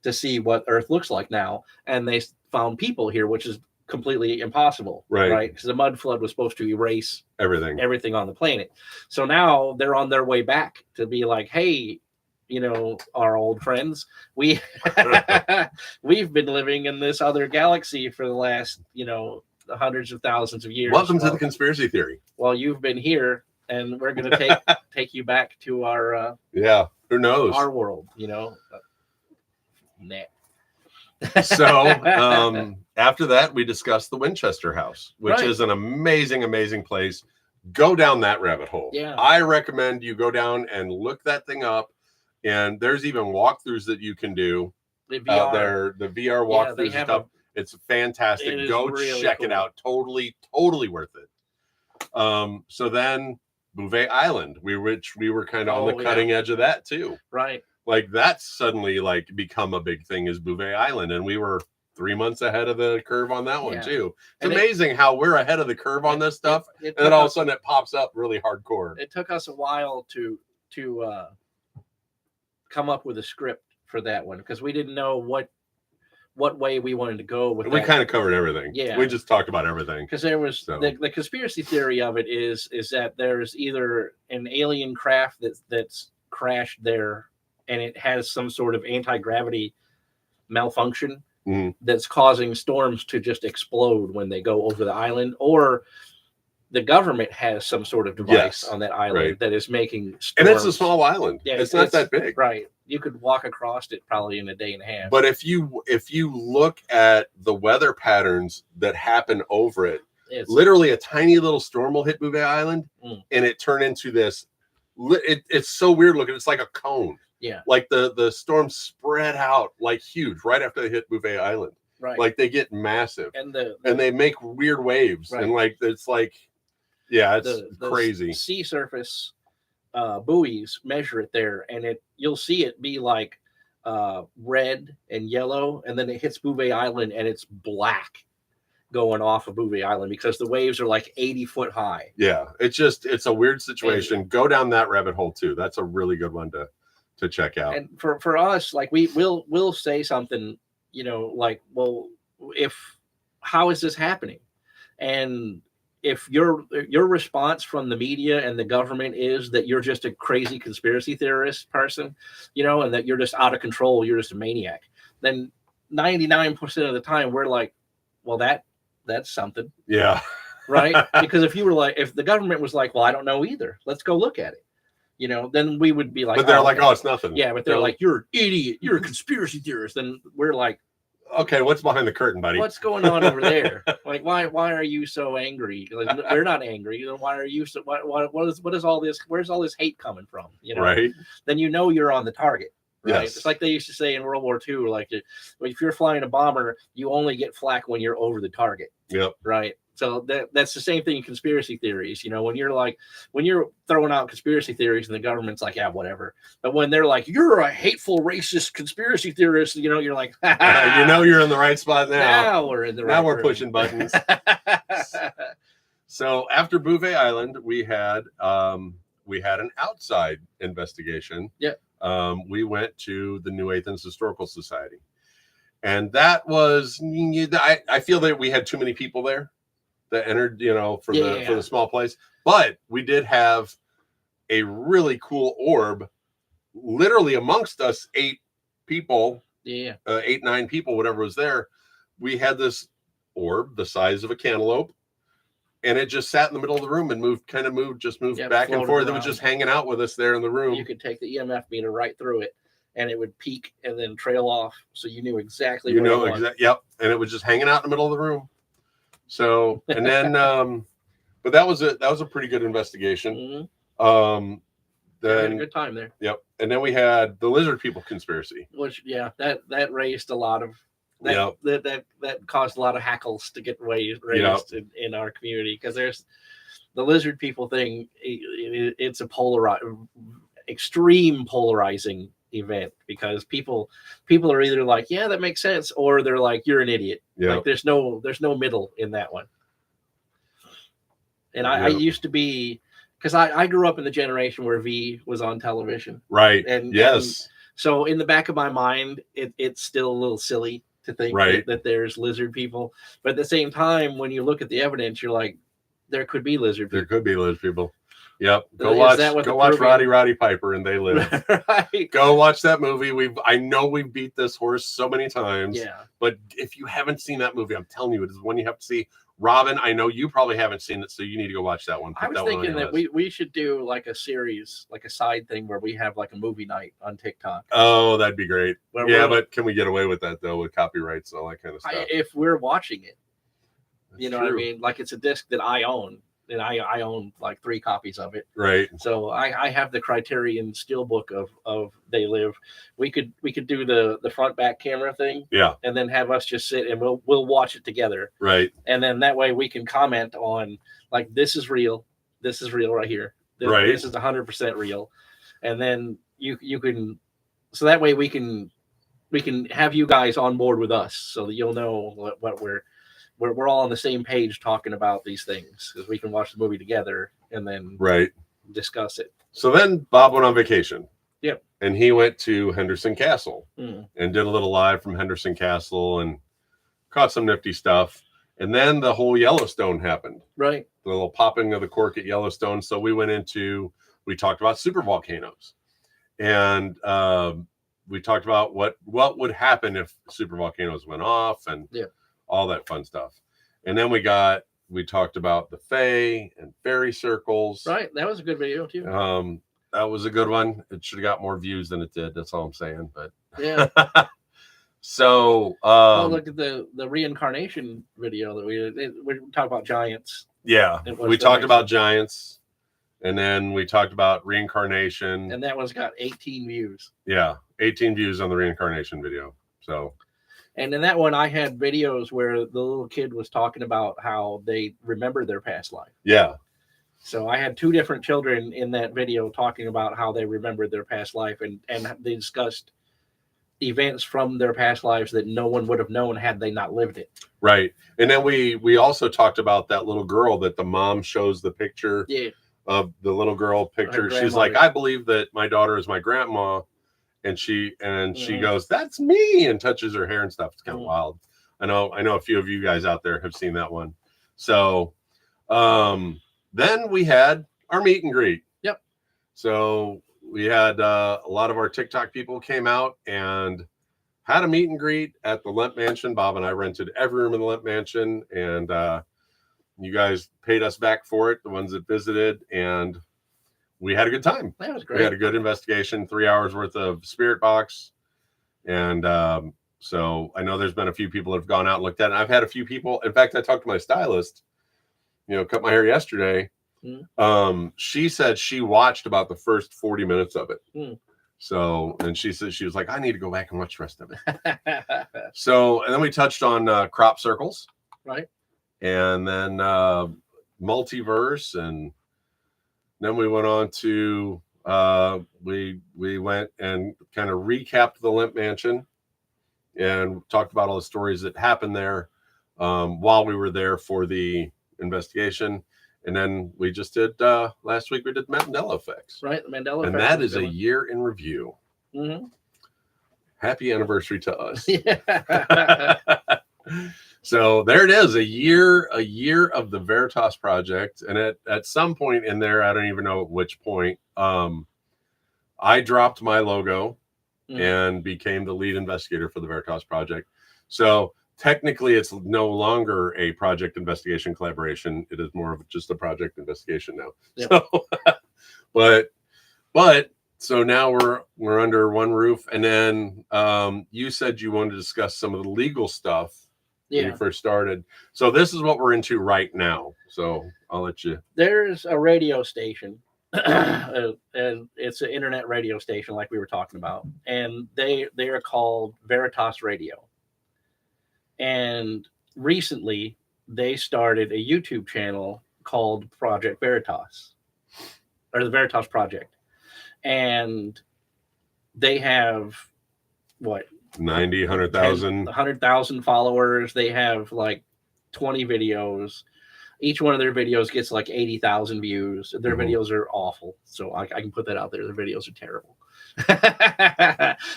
to see what Earth looks like now, and they found people here, which is completely impossible, right? Because the mud flood was supposed to erase everything on the planet. So now they're on their way back to be like, hey, our old friends, we've been living in this other galaxy for the last, hundreds of thousands of years. Welcome to the conspiracy theory. Well, you've been here, and we're going to take you back to our who knows, our world, Nah. So after that, we discussed the Winchester House, which is an amazing place. Go down that rabbit hole. Yeah, I recommend you go down and look that thing up. And there's even walkthroughs that you can do out there. The VR walkthroughs and stuff. It's fantastic. Go really check it out. Totally worth it. So then Bouvet Island, we were kind of on the cutting edge of that too. Right. Like that's suddenly become a big thing is Bouvet Island. And we were 3 months ahead of the curve on that one too. It's amazing how we're ahead of the curve on this stuff. And then all of a sudden it pops up really hardcore. It took us a while to come up with a script for that one because we didn't know what way we wanted to go with we kind of covered everything. Yeah, we just talked about everything because there was the conspiracy theory of it is that there's either an alien craft that's crashed there and it has some sort of anti-gravity malfunction that's causing storms to just explode when they go over the island, or the government has some sort of device on that island that is making storms. And it's a small island. Yeah, it's not that big. Right. You could walk across it probably in a day and a half. But if you look at the weather patterns that happen over it, literally a tiny little storm will hit Bouvet Island and it turn into this. It's so weird looking. It's like a cone. Yeah. Like the storms spread out like huge right after they hit Bouvet Island. Right. Like they get massive. And they make weird waves. Right. And it's crazy. The sea surface buoys measure it there, and you'll see it be like red and yellow, and then it hits Bouvet Island and it's black going off of Bouvet Island because the waves are like 80 foot high. Yeah, it's a weird situation. Go down that rabbit hole too. That's a really good one to check out. And for us, like we'll say something, well, how is this happening? And if your response from the media and the government is that you're just a crazy conspiracy theorist person, and that you're just out of control, you're just a maniac, then 99% of the time we're like, well, that's something. Yeah. Right. Because if the government was like, well, I don't know either, let's go look at it. Then we would be like, but they're like, oh, it's nothing. Yeah. But they're like, you're an idiot. You're a conspiracy theorist. Then we're like, okay, what's behind the curtain, buddy? What's going on over there? Like, why are you so angry? Like, we're not angry. Why are you so? What is all this? Where's all this hate coming from? Right. Then you're on the target. right? Yes. It's like they used to say in World War II, like if you're flying a bomber, you only get flak when you're over the target, Yep. right? So that's the same thing in conspiracy theories. When you're throwing out conspiracy theories and the government's like, yeah, whatever. But when they're like, you're a hateful, racist conspiracy theorist, you're like, you're in the right spot now. Now we're in the right. Now we're room. pushing buttons. So after Bouvet Island, we had an outside investigation. Yeah. We went to the New Athens Historical Society, and that was I feel that we had too many people there that entered, for the small place. But we did have a really cool orb, literally amongst us 8 people. Yeah. 8, 9 people, whatever was there. We had this orb the size of a cantaloupe, and it just sat in the middle of the room and moved back and forth. Around. It was just hanging out with us there in the room. You could take the EMF meter right through it, and it would peak and then trail off, so you knew exactly. Yep. And it was just hanging out in the middle of the room. So, and then, but that was a pretty good investigation. Mm-hmm. Then we had a good time there. Yep. And then we had the lizard people conspiracy, which that raised a lot of that caused a lot of hackles to get raised in our community, because there's the lizard people thing. It's a extreme polarizing event, because people are either like, yeah, that makes sense, or they're like, you're an idiot. Yeah. Like there's no middle in that one. And I used to be, because I grew up in the generation where V was on television. Right. And yes. And so in the back of my mind, it's still a little silly to think that there's lizard people. But at the same time, when you look at the evidence, you're like, there could be lizard people. There could be lizard people. Yep. Go watch Roddy Piper and They Live. Right. Go watch that movie. I know we've beat this horse so many times. Yeah. But if you haven't seen that movie, I'm telling you, it is one you have to see. Robin, I know you probably haven't seen it, so you need to go watch that one. I was thinking that we should do like a series, like a side thing where we have like a movie night on TikTok. Oh, that'd be great. But can we get away with that though, with copyrights and all that kind of stuff? If we're watching it, That's what I mean? Like it's a disc that I own, and I own like 3 copies of it. Right. So I have the Criterion Steelbook of They Live. We could do the front back camera thing. Yeah. And then have us just sit and we'll watch it together. Right. And then that way we can comment on, like, this is real. This is real right here. This is 100% real. And then you can, so that way we can have you guys on board with us, so that you'll know what we're all on the same page talking about these things, because we can watch the movie together and then discuss it. So then Bob went on vacation. Yep. And he went to Henderson Castle and did a little live from Henderson Castle and caught some nifty stuff. And then the whole Yellowstone happened. Right. The little popping of the cork at Yellowstone. So we talked about super volcanoes. And we talked about what would happen if super volcanoes went off and all that fun stuff. And then we talked about the Fae and fairy circles. Right. That was a good video too. That was a good one. It should have got more views than it did. That's all I'm saying. But yeah. So look at the reincarnation video that we talked about giants. Yeah. We talked about giants, and then we talked about reincarnation. And that one's got 18 views. Yeah. 18 views on the reincarnation video. So and in that one, I had videos where the little kid was talking about how they remember their past life. Yeah. So I had 2 different children in that video talking about how they remembered their past life, and they discussed events from their past lives that no one would have known had they not lived it. Right. And then we also talked about that little girl that the mom shows the picture of the little girl picture. She's like, I believe that my daughter is my grandma. And she goes, that's me, and touches her hair and stuff. It's kind of wild. I know a few of you guys out there have seen that one. So then we had our meet and greet. Yep. So we had a lot of our TikTok people came out and had a meet and greet at the Lemp Mansion. Bob and I rented every room in the Lemp Mansion, and you guys paid us back for it, the ones that visited, and we had a good time. That was great. We had a good investigation, 3 hours worth of spirit box. And so I know there's been a few people that have gone out and looked at it. I've had a few people. In fact, I talked to my stylist, cut my hair yesterday. She said she watched about the first 40 minutes of it. So, and she said, she was like, I need to go back and watch the rest of it. So, and then we touched on crop circles. Right. And then multiverse. And then we went on to, we went and kind of recapped the Limp Mansion and talked about all the stories that happened there while we were there for the investigation. And then we just did last week. We did Mandela Effects, right? The Mandela Effect, and that is a year in review. Mm-hmm. Happy anniversary to us! Yeah. So there it is, a year of the Veritas Project, and at some point in there, I don't even know at which point, I dropped my logo and became the lead investigator for the Veritas Project. So technically, it's no longer a project investigation collaboration. It is more of just a project investigation now. Yep. So, but so now we're under one roof. And then you said you wanted to discuss some of the legal stuff when you first started. So this is what we're into right now. So I'll let you. There's a radio station. And it's an internet radio station like we were talking about, and they are called Veritas Radio. And recently they started a YouTube channel called Project Veritas, or the Veritas Project, and they have what, 100,000 followers. They have like 20 videos. Each one of their videos gets like 80,000 views. Their videos are awful. So I can put that out there. Their videos are terrible.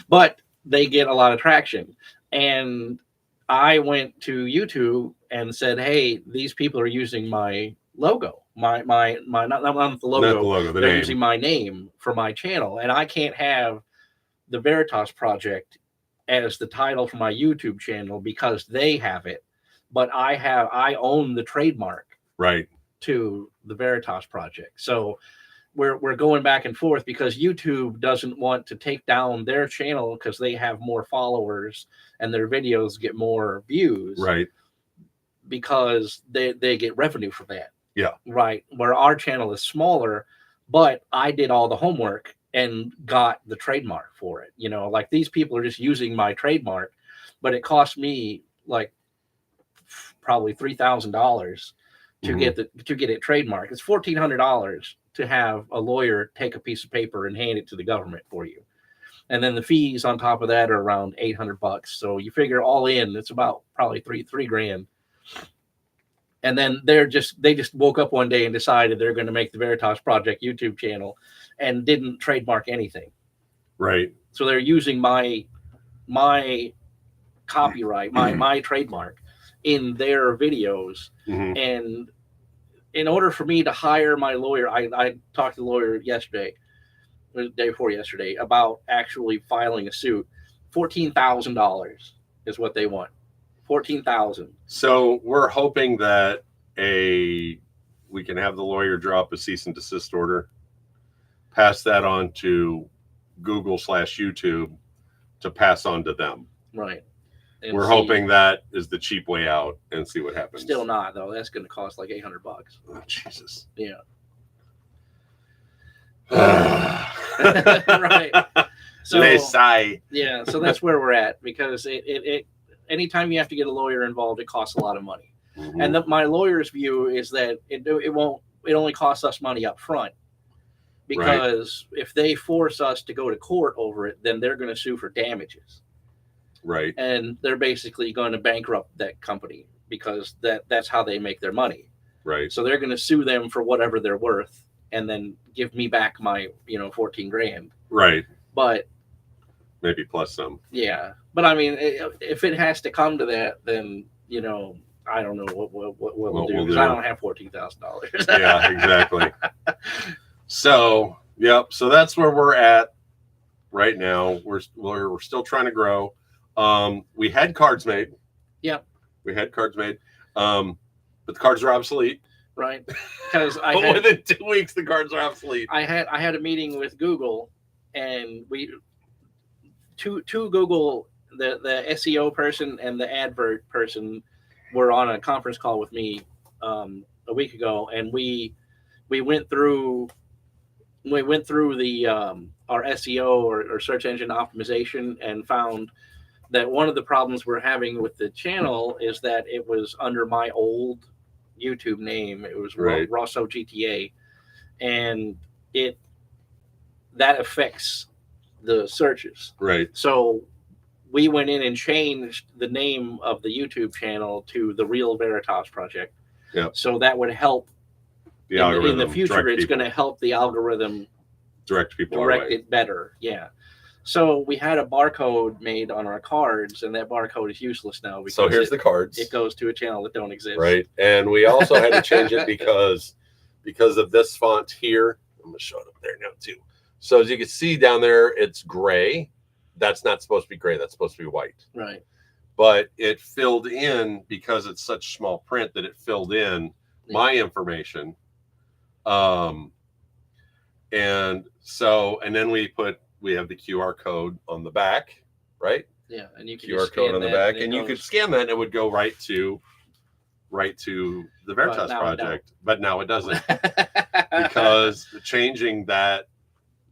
But they get a lot of traction. And I went to YouTube and said, hey, these people are using my logo. My not the logo. Not the logo, the They're name. using my name for my channel. And I can't have the Veritas Project as the title for my YouTube channel because they have it. But I own the trademark right to the Veritas Project. So we're going back and forth because YouTube doesn't want to take down their channel because they have more followers and their videos get more views. Right. Because they get revenue from that. Yeah. Right. Where our channel is smaller, but I did all the homework and got the trademark for it. You know, like these people are just using my trademark, but it cost me like probably $3,000 to get it trademarked. It's $1,400 to have a lawyer take a piece of paper and hand it to the government for you, and then the fees on top of that are around $800. So you figure all in, it's about probably three grand. And then they just woke up one day and decided they're going to make the Veritas Project YouTube channel, and didn't trademark anything. Right. So they're using my copyright, my trademark in their videos. And in order for me to hire my lawyer, I talked to the lawyer yesterday, the day before yesterday, about actually filing a suit. $14,000 is what they want. $14,000. So we're hoping that we can have the lawyer drop a cease and desist order, pass that on to Google/YouTube to pass on to them. Right. And we're hoping that is the cheap way out, and see what happens. Still not, though. That's going to cost like $800. Oh, Jesus. Yeah. Right. So yeah. So that's where we're at, because it anytime you have to get a lawyer involved, it costs a lot of money. And my lawyer's view is that it only costs us money up front, because if they force us to go to court over it, then they're going to sue for damages. Right. And they're basically going to bankrupt that company, because that's how they make their money. Right. So they're going to sue them for whatever they're worth, and then give me back my, 14 grand. Right. But maybe plus some. Yeah. But I mean, if it has to come to that, then, I don't know what we'll do, because I don't have $14,000. Yeah, exactly. So, yep. So that's where we're at right now. We're still trying to grow. We had cards made. Yep. We had cards made. But the cards are obsolete. Right. Because within 2 weeks the cards are obsolete. I had a meeting with Google, and two Google, the SEO person and the advert person were on a conference call with me a week ago, and we went through we went through the our SEO or search engine optimization and found that one of the problems we're having with the channel is that it was under my old YouTube name. It was Right. Rosso GTA, and that affects the searches. Right. So we went in and changed the name of the YouTube channel to the Real Veritas Project. Yep. So that would help The in algorithm. the future. direct It's people- going to help the algorithm direct people our direct way. it better. Yeah. So we had a barcode made on our cards, and that barcode is useless now because So here's the cards. it goes to a channel that don't exist. Right. And we also had to change it because of this font here. I'm going to show it up there now too. So as you can see down there, it's gray. That's not supposed to be gray. That's supposed to be white. Right. But it filled in because it's such small print that it filled in my information. And then we have the QR code on the back, right? Yeah. And you can QR just code scan on the that, back, it and you could goes- scan that and it would go right to the Veritas now it Project. But now it doesn't, because changing that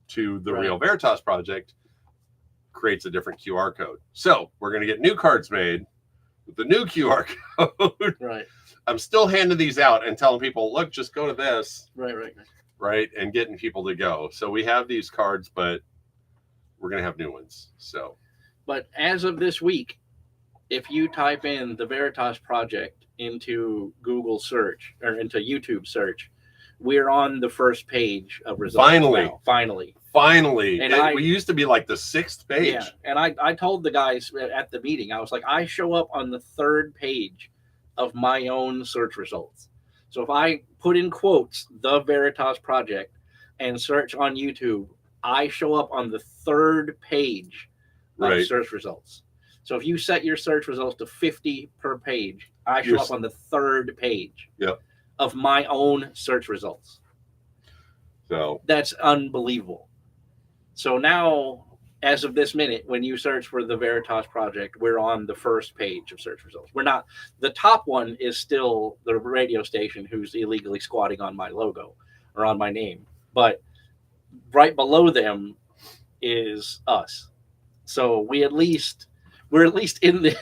to the Right. Real Veritas Project creates a different QR code. So we're going to get new cards made with the new QR code. Right. I'm still handing these out and telling people, look, just go to this, Right. right? And getting people to go. So we have these cards, but we're going to have new ones. So But as of this week, if you type in the Veritas Project into Google search or into YouTube search, we're on the first page of results. Finally. now. Finally. finally, And we used to be like the 6th page. Yeah. And I told the guys at the meeting, I was like, I show up on the 3rd page of my own search results. So if I put in quotes, the Veritas Project, and search on YouTube, I show up on the 3rd page of Right. search results. So if you set your search results to 50 per page, I show You're up on the 3rd page Yep. of my own search results. So That's unbelievable. So now, as of this minute, when you search for the Veritas Project, we're on the 1st page of search results. We're not, the top one is still the radio station who's illegally squatting on my logo or on my name. But right below them is us. So we're at least in the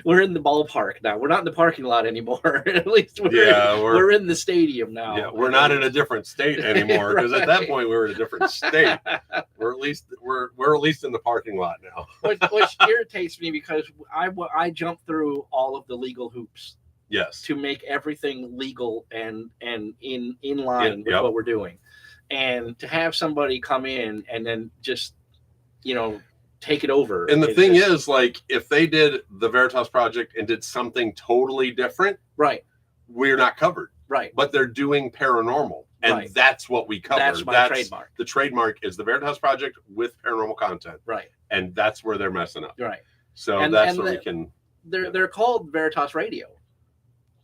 we're in the ballpark now. We're not in the parking lot anymore. At least we're in the stadium now. yeah, we're not in a different state anymore, because at that Right. point we were in a different state. We're at least in the parking lot now. which irritates me because I jumped through all of the legal hoops Yes. to make everything legal and in line with Yep. what we're doing, and to have somebody come in and then just take it over. And the is thing just- is, like, if they did the Veritas Project and did something totally different, right, we're not covered. right. But they're doing paranormal, and Right. that's what we cover. That's my trademark. The trademark is the Veritas Project with paranormal content, Right, and that's where they're messing up. right. So And- that's and where the- we can. They're called Veritas Radio,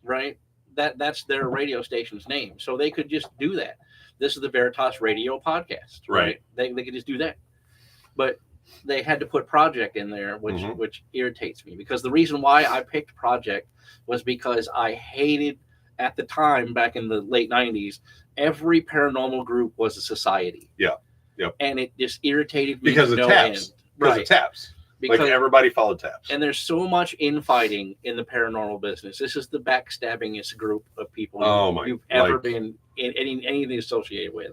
right? That's their radio station's name. So they could just do that. This is the Veritas Radio Podcast, Right. They could just do that. But they had to put Project in there, which Mhm. which irritates me, because the reason why I picked Project was because I hated, at the time back in the late 90s, every paranormal group was a society. Yeah. Yep. And it just irritated me Because to of no taps. end. Because Right. of taps. Because Like everybody followed taps. and there's so much infighting in the paranormal business. This is the backstabbingest group of people Oh my- you've ever like- been in anything associated with.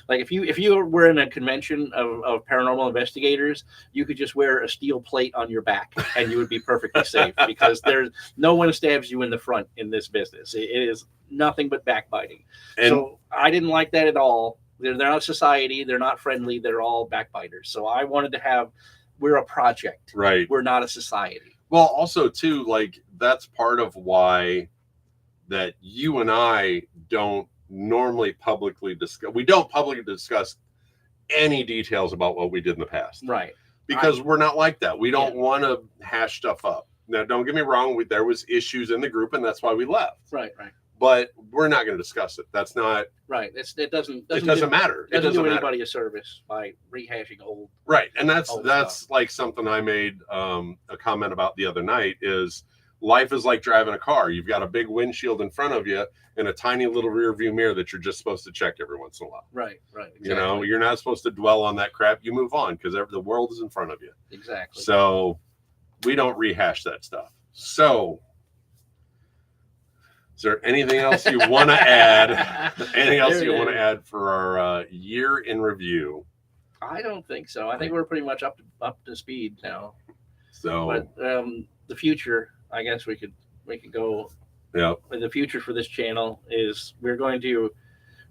Like if you were in a convention of paranormal investigators, you could just wear a steel plate on your back and you would be perfectly safe, because there's no one stabs you in the front in this business. It is nothing but backbiting. And So I didn't like that at all. They're not a society. They're not friendly. They're all backbiters. So I wanted to have, we're a project. right. We're not a society. Well, also too, like, that's part of why that you and I don't normally publicly discuss. We don't publicly discuss any details about what we did in the past, Right. because we're not like that. We don't want to hash stuff up. Now, don't get me wrong. There was issues in the group, and that's why we left. Right. But we're not going to discuss it. That's not. Right. It doesn't It doesn't matter. It Doesn't doesn't do matter. anybody a service by rehashing old. Right. And that's Old like something I made a comment about the other night, is life is like driving a car. You've got a big windshield in front of you and a tiny little rear view mirror that you're just supposed to check every once in a while. Right. Exactly. You know, you're not supposed to dwell on that crap. You move on because the world is in front of you. Exactly. So we don't rehash that stuff. So is there anything else you want to add? Anything else you want to add for our year in review? I don't think so. I think we're pretty much up to speed now. So, but the future, I guess we could go. Yeah. The future for this channel is we're going to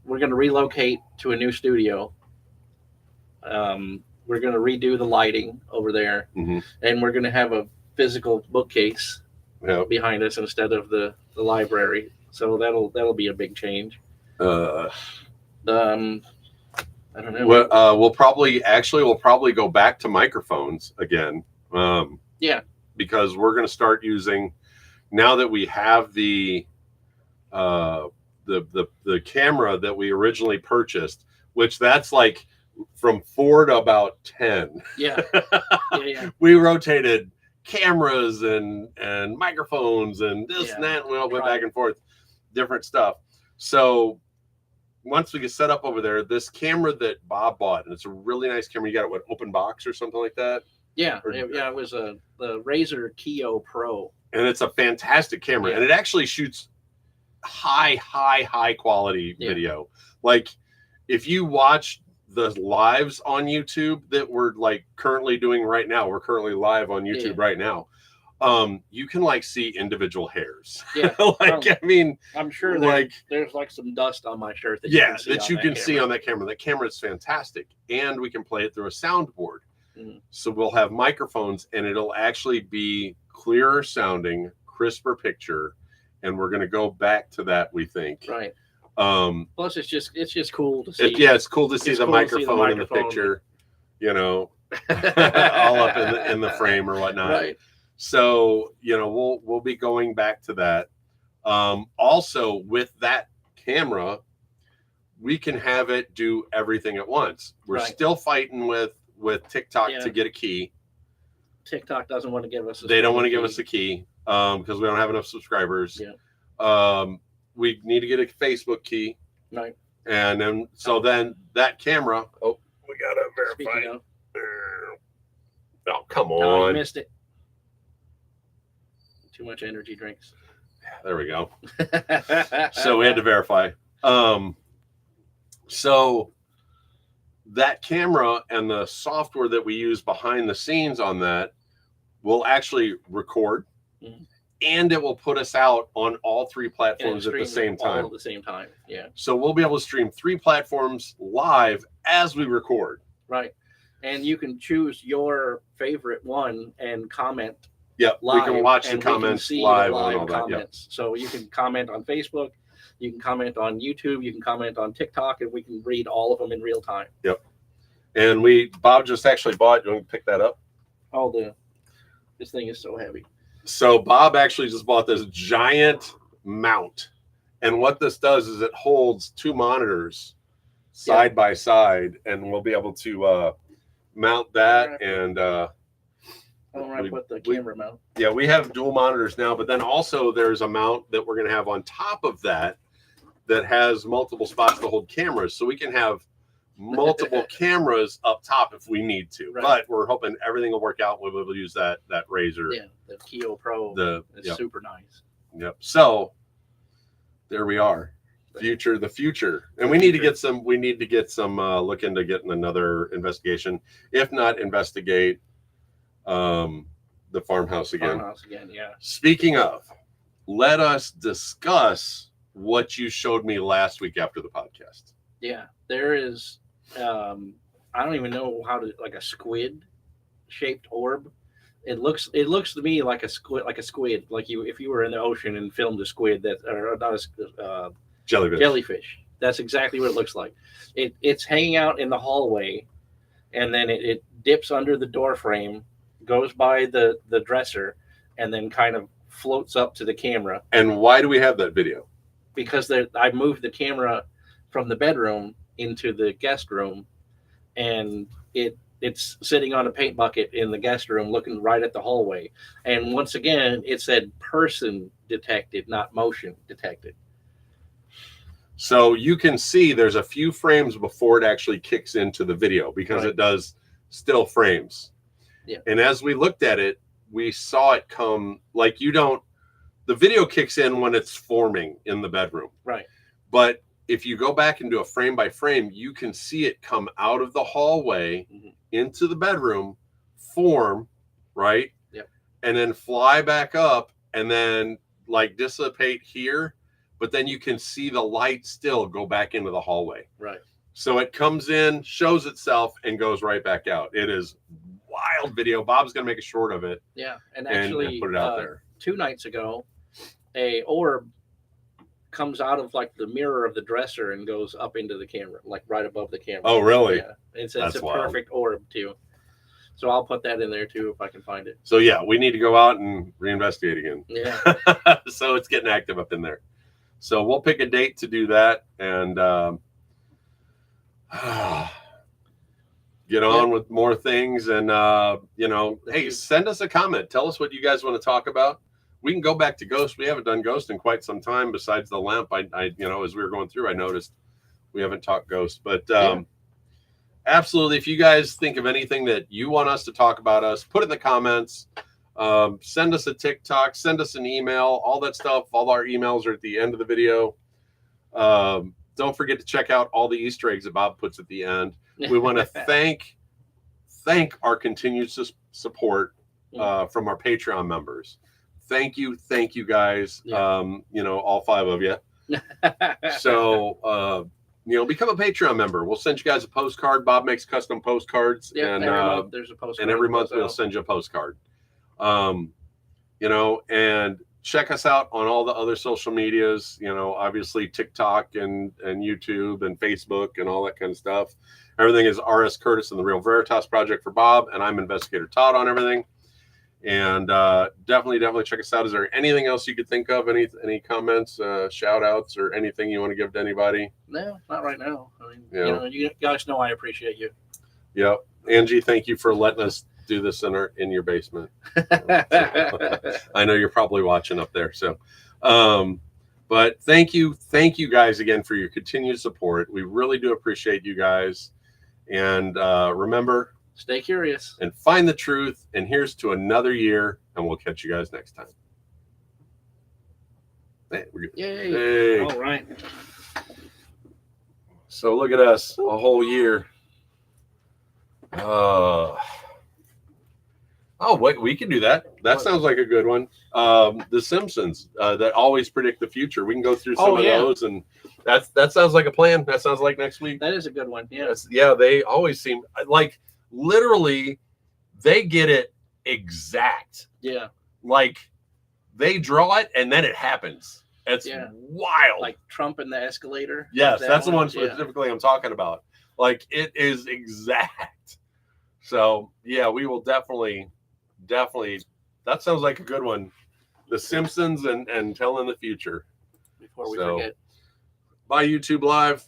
relocate to a new studio. We're going to redo the lighting over there, and we're going to have a physical bookcase behind us instead of the library. So that'll be a big change. I don't know. Well, we'll probably go back to microphones again. Yeah. Because we're going to start using, now that we have the camera that we originally purchased, which that's like from 4 to about 10. Yeah. Yeah. We rotated cameras and microphones and this and that, and we all went back and forth, different stuff. So once we get set up over there, this camera that Bob bought, and it's a really nice camera. You got it, what, open box or something like that? Yeah, it was the Razer Kio Pro. And it's a fantastic camera. And it actually shoots high quality video. Like if you watch the lives on YouTube that we're like currently doing right now, we're currently live on YouTube right now. You can like see individual hairs. Yeah. I mean, I'm sure there's like some dust on my shirt that you can see on that camera. That camera is fantastic. And we can play it through a soundboard. So we'll have microphones and it'll actually be clearer sounding, crisper picture. And we're going to go back to that, we think. Right. Plus it's just cool to see. It's cool to see the microphone in the picture, you know, all up in the frame or whatnot. Right. So, you know, we'll be going back to that. Also with that camera, we can have it do everything at once. We're still fighting with TikTok to get a key. TikTok doesn't want to give us they don't want to give us a key because we don't have enough subscribers. We need to get a Facebook key. Right. And then then that camera, we gotta verify. Oh, come on. No, I missed it. Too much energy drinks. There we go. So we had to verify. So that camera and the software that we use behind the scenes on that will actually record, and it will put us out on all 3 platforms at the same time. All at the same time, yeah. So we'll be able to stream 3 platforms live as we record. Right, and you can choose your favorite one and comment. Yep, we can watch the comments live and all that. Yep. So you can comment on Facebook, you can comment on YouTube, you can comment on TikTok, and we can read all of them in real time. Yep. And Bob just actually bought, you want to pick that up? This thing is so heavy. So Bob actually just bought this giant mount. And what this does is it holds 2 monitors side by side, and we'll be able to mount that. And I don't want to put the camera mount. Yeah, we have dual monitors now, but then also there's a mount that we're going to have on top of that has multiple spots to hold cameras. So we can have multiple cameras up top if we need to. Right. But we're hoping everything will work out. We'll be able to use that Razer. Yeah, the Kio Pro. It's super nice. Yep. So there we are. The future. And we need to get some look into getting another investigation. If not, investigate the farmhouse again. Yeah. Speaking of, let us discuss what you showed me last week after the podcast. Yeah, there is I don't even know how to, like a squid shaped orb. It looks to me like a squid, like if you were in the ocean and filmed a squid or not a jellyfish. That's exactly what it looks like. It's hanging out in the hallway, and then it dips under the door frame, goes by the dresser, and then kind of floats up to the camera. And why do we have that video? Because I moved the camera from the bedroom into the guest room, and it it's sitting on a paint bucket in the guest room looking right at the hallway. And once again, it said person detected, not motion detected. So you can see there's a few frames before it actually kicks into the video because Right. it does still frames. Yeah. And as we looked at it, we saw it come like the video kicks in when it's forming in the bedroom. Right. But if you go back and do a frame by frame, you can see it come out of the hallway into the bedroom, form, right? Yep. And then fly back up and then like dissipate here. But then you can see the light still go back into the hallway. Right. So it comes in, shows itself, and goes right back out. It is wild video. Bob's going to make a short of it. Yeah. And And actually, put it out there. 2 nights ago, a orb comes out of like the mirror of the dresser and goes up into the camera, like right above the camera. Oh, really? Yeah. It's That's a wild. perfect orb too. So I'll put that in there too if I can find it. So yeah, we need to go out and reinvestigate again. Yeah. So it's getting active up in there. So we'll pick a date to do that and get on with more things. And hey, send us a comment. Tell us what you guys want to talk about. We can go back to Ghost. We haven't done Ghost in quite some time. Besides the lamp, I as we were going through, I noticed we haven't talked Ghost. But absolutely, if you guys think of anything that you want us to talk about us, put it in the comments. Send us a TikTok, send us an email, all that stuff. All our emails are at the end of the video. Don't forget to check out all the Easter eggs that Bob puts at the end. We want to thank our continued support from our Patreon members. Thank you guys. Yeah. All 5 of you. So become a Patreon member. We'll send you guys a postcard. Bob makes custom postcards. Yeah, and every month there's a postcard. And every month we'll send you a postcard. And check us out on all the other social medias, obviously TikTok and YouTube and Facebook and all that kind of stuff. Everything is RS Curtis and the Real Veritas Project for Bob, and I'm Investigator Todd on everything. And definitely check us out. Is there anything else you could think of? Any comments, shout outs, or anything you want to give to anybody? No, not right now. I mean, you guys know I appreciate you. Yep. Angie, thank you for letting us do this in your basement. I know you're probably watching up there. So, but thank you guys again for your continued support. We really do appreciate you guys. And remember, stay curious and find the truth. And here's to another year. And we'll catch you guys next time. Hey, we're good. Yay! Hey. All right. So look at us, a whole year. Wait, we can do that. That sounds like a good one. The Simpsons that always predict the future. We can go through some of those, and that sounds like a plan. That sounds like next week. That is a good one. Yeah. They always seem like literally they get it exact. Yeah. Like they draw it and then it happens. It's wild. Like Trump and the escalator. Yes, that's the one specifically I'm talking about. Like it is exact. So yeah, we will definitely. That sounds like a good one. The Simpsons and telling the future. Before we forget. Bye, YouTube Live.